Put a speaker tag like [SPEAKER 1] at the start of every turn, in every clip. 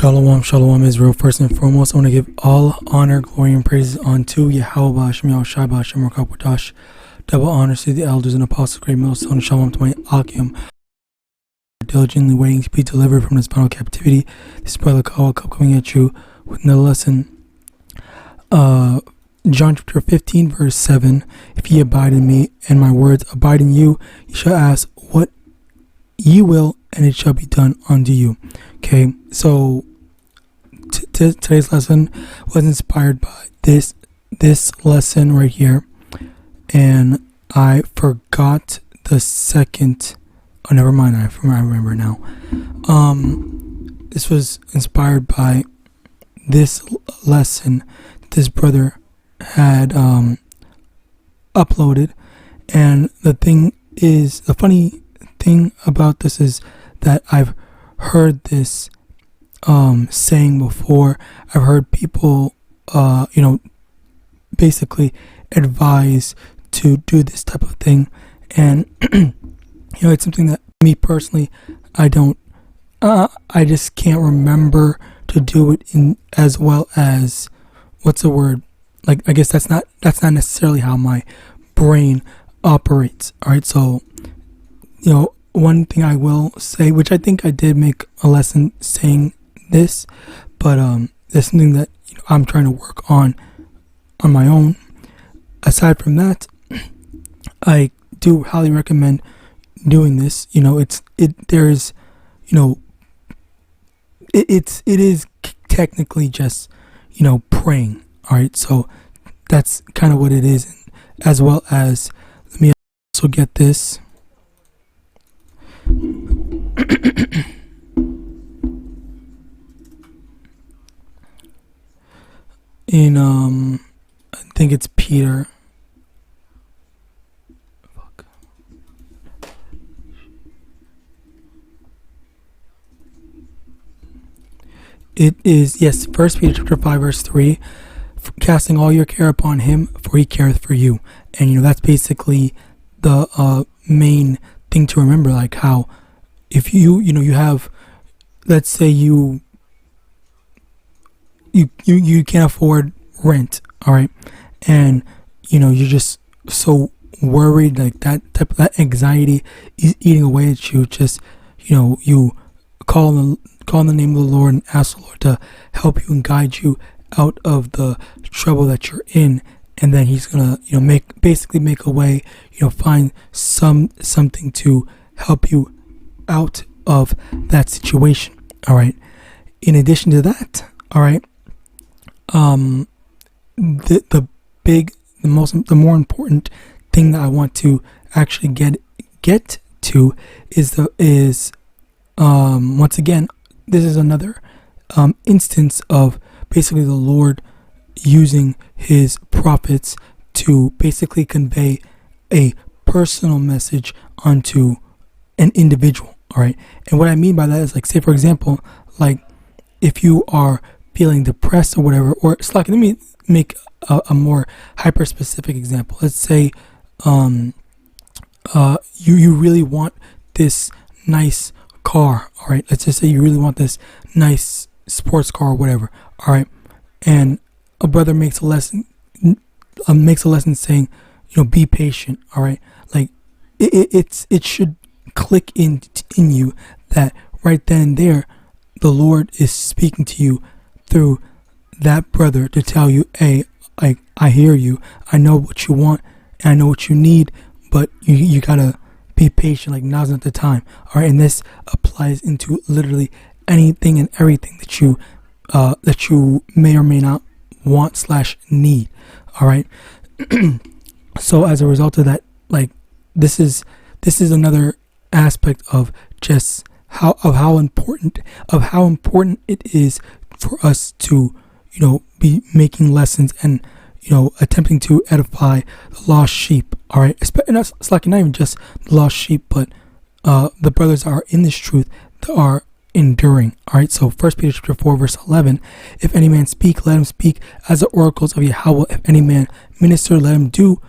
[SPEAKER 1] Shalom, shalom, Israel. First and foremost, I want to give all honor, glory, and praises unto YAHAWAH, YAHAWASHI, double honors to the elders and apostles, great millstone, shalom to my Akim, diligently waiting to be delivered from this final captivity. This brother Kawal coming at you with another lesson. John chapter 15, verse 7. If ye abide in me, and my words abide in you, ye shall ask what ye will, and it shall be done unto you. Okay, so today's lesson was inspired by this lesson right here, and I forgot the second. Oh, never mind. I remember now. This was inspired by this lesson this brother had uploaded, and the funny thing about this is that I've heard this saying before. I've heard people basically advise to do this type of thing, and it's something that me personally I just can't remember to do it in as well as, what's the word, like, I guess that's not necessarily how my brain operates. All right, so one thing I will say, which I think I did make a lesson saying this, but there's something that I'm trying to work on my own. Aside from that, I do highly recommend doing this. It is technically just praying. All right, so that's kind of what it is, as well as, let me also get this. In I think it's Peter. It is, yes, 1 Peter chapter 5 verse 3, casting all your care upon him, for he careth for you. And that's basically the main thing to remember, like how if you have, let's say you can't afford rent, all right, and you're just so worried, like that anxiety is eating away at you. Just you call on the name of the Lord and ask the Lord to help you and guide you out of the trouble that you're in, and then he's gonna make a way, find something to help you out of that situation. All right, in addition to that, all right, the more important thing that I want to actually get to is once again, this is another instance of basically the Lord using his prophets to basically convey a personal message onto an individual. All right, and what I mean by that is, like, say for example, like if you are feeling depressed or whatever, or let me make a more hyper specific example. Let's say you really want this nice car. All right, let's just say you really want this nice sports car or whatever. All right, and a brother makes a lesson saying, be patient. All right, like it should click in you that right then and there the Lord is speaking to you through that brother to tell you, hey, I hear you, I know what you want, and I know what you need, but you gotta be patient, like now's not the time. All right, and this applies into literally anything and everything that you may or may not want / need. All right, so as a result of that, like this is another aspect of just how important it is for us to be making lessons and attempting to edify the lost sheep. All right, and it's like not even just the lost sheep, but the brothers are in this truth that are enduring. All right, so 1 Peter chapter 4 verse 11, if any man speak, let him speak as the oracles of Yahweh. If any man minister, let him do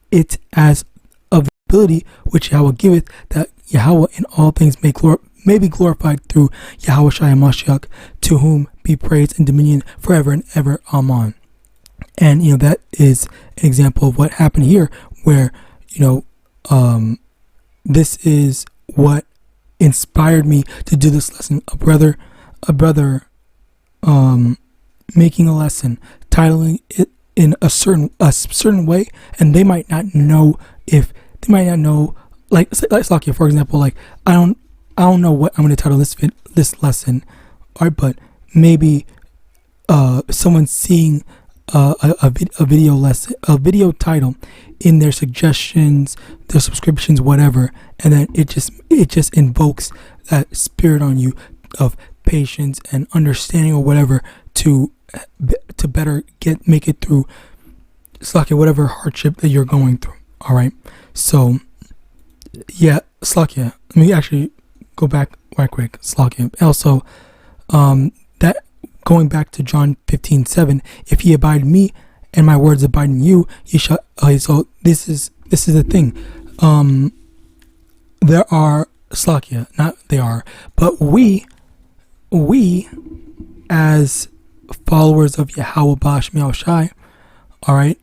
[SPEAKER 1] it as of the ability which Yahweh giveth, that Yahweh in all things may be glorified through Yahawashi and Mashiach, to whom be praise and dominion forever and ever. Amen. And that is an example of what happened here, where this is what inspired me to do this lesson. A brother making a lesson, titling it in a certain way, and they might not know like Slakia, for example. Like I don't know what I'm going to title this lesson, all right, but maybe someone seeing a video title in their suggestions, their subscriptions, whatever, and then it just invokes that spirit on you of patience and understanding or whatever to better make it through Slakia, whatever hardship that you're going through. All right, so yeah, Slakia, let me actually go back right quick. Slakia, also that going back to John 15:7, if ye abide in me and my words abide in you, ye shall. So this is the thing. There are Slakia, not they are, but we as followers of YAHAWAH, all right.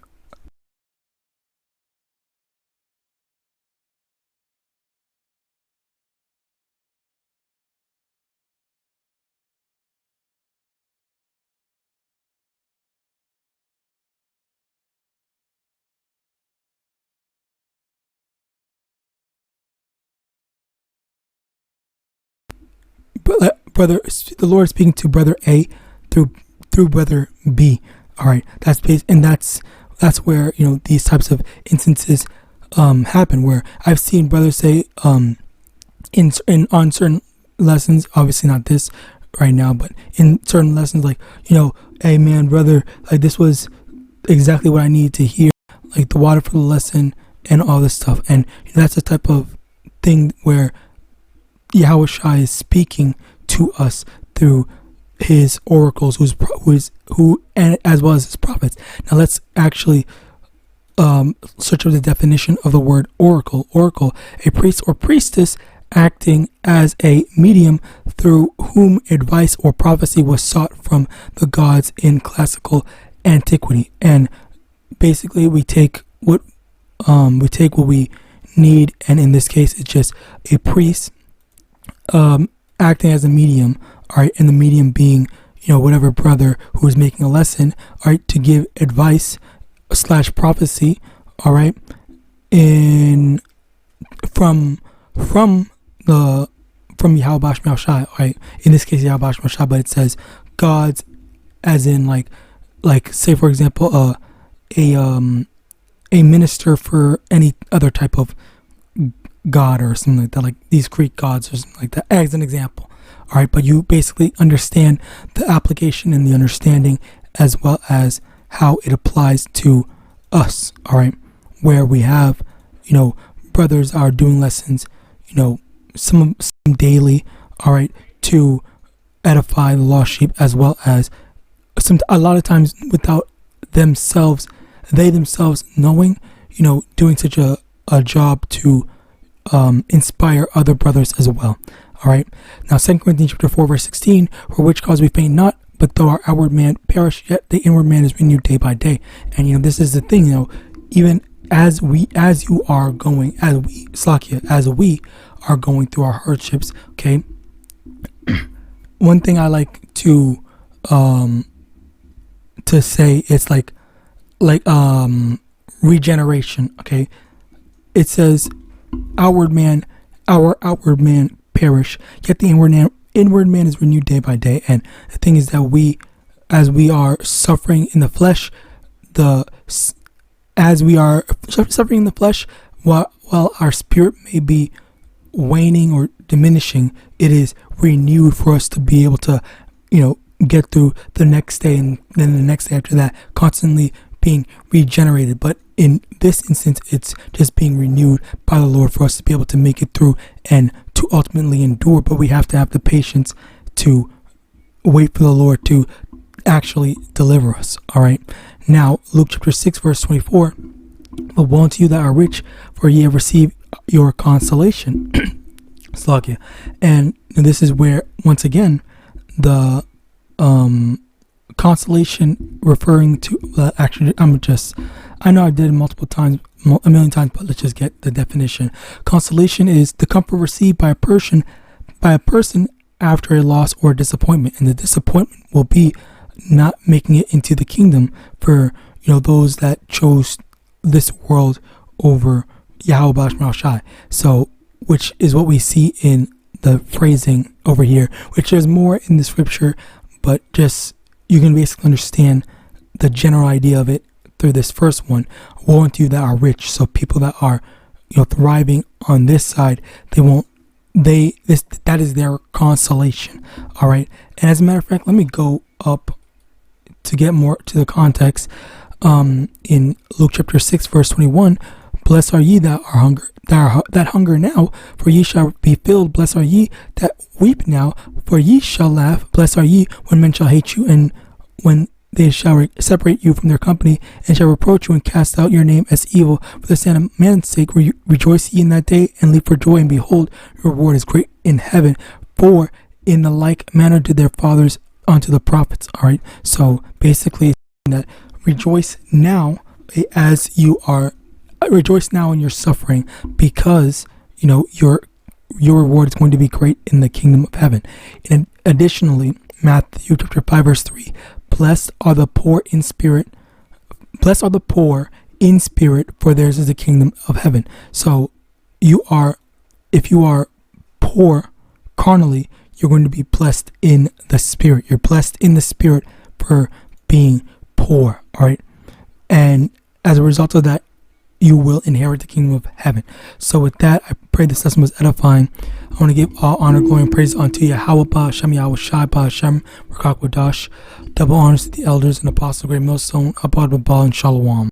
[SPEAKER 1] Brother, the Lord is speaking to brother A through brother B. All right, that's based, and that's where these types of instances happen. Where I've seen brothers say on certain lessons, obviously not this right now, but in certain lessons, like hey man, brother, like this was exactly what I needed to hear, like the water for the lesson and all this stuff, and that's the type of thing where Yahawashi is speaking to us through his oracles, who and as well as his prophets. Now let's actually search up the definition of the word oracle. Oracle, a priest or priestess acting as a medium through whom advice or prophecy was sought from the gods in classical antiquity. And basically we take what we need, and in this case it's just a priest acting as a medium, all right, and the medium being whatever brother who is making a lesson, all right, to give advice / prophecy, all right, from Yahawadah, right, in this case Yahawadah, but it says gods, as in like say for example a minister for any other type of god or something like that, like these Greek gods or something like that, as an example. All right, but you basically understand the application and the understanding as well as how it applies to us. All right, where we have brothers are doing lessons, some daily, all right, to edify the lost sheep, as well as a lot of times without they themselves knowing, doing such a job to inspire other brothers as well. All right. Now 2 Corinthians chapter 4 verse 16, for which cause we faint not, but though our outward man perish, yet the inward man is renewed day by day. And this is the thing, even as we are going through our hardships, okay. One thing I like to say, it's like regeneration, okay. It says our outward man perish, yet the inward man is renewed day by day. And the thing is that as we are suffering in the flesh, while our spirit may be waning or diminishing, it is renewed for us to be able to get through the next day, and then the next day after that, constantly being regenerated. But in this instance, it's just being renewed by the Lord for us to be able to make it through and to ultimately endure. But we have to have the patience to wait for the Lord to actually deliver us. All right. Now, Luke chapter 6 verse 24. But woe unto you that are rich, for ye have received your consolation. Slakia. And And this is where, once again, the constellation referring to, actually, I know I did it multiple times, a million times, but let's just get the definition. Consolation is the comfort received by a person after a loss or disappointment, and the disappointment will be not making it into the kingdom for those that chose this world over YAHAWAH. So, which is what we see in the phrasing over here, which there's more in the scripture, but just you can basically understand the general idea of it through this first one. Woe unto you that are rich. So people that are thriving on this side, that is their consolation. All right. And as a matter of fact, let me go up to get more to the context. In Luke chapter 6 verse 21, blessed are ye that are that hunger now, for ye shall be filled. Blessed are ye that weep now, for ye shall laugh. Blessed are ye when men shall hate you, and when they shall separate you from their company, and shall reproach you and cast out your name as evil for the Son of Man's sake. Rejoice ye in that day, and leap for joy, and behold, your reward is great in heaven. For in the like manner did their fathers unto the prophets. All right. So basically, that rejoice now as you are. Rejoice now in your suffering, because your reward is going to be great in the kingdom of heaven. And additionally, Matthew chapter 5 verse 3, blessed are the poor in spirit, for theirs is the kingdom of heaven. So if you are poor carnally, you're going to be blessed in the spirit. You're blessed in the spirit for being poor. All right. And as a result of that, you will inherit the kingdom of heaven. So with that, I pray this lesson was edifying. I want to give all honor, glory, and praise unto Yahawadah, SHAMAIWAN, YAHAWASHI, double honors to the elders and apostles, great millstone, AHPARYAM, and Shalom.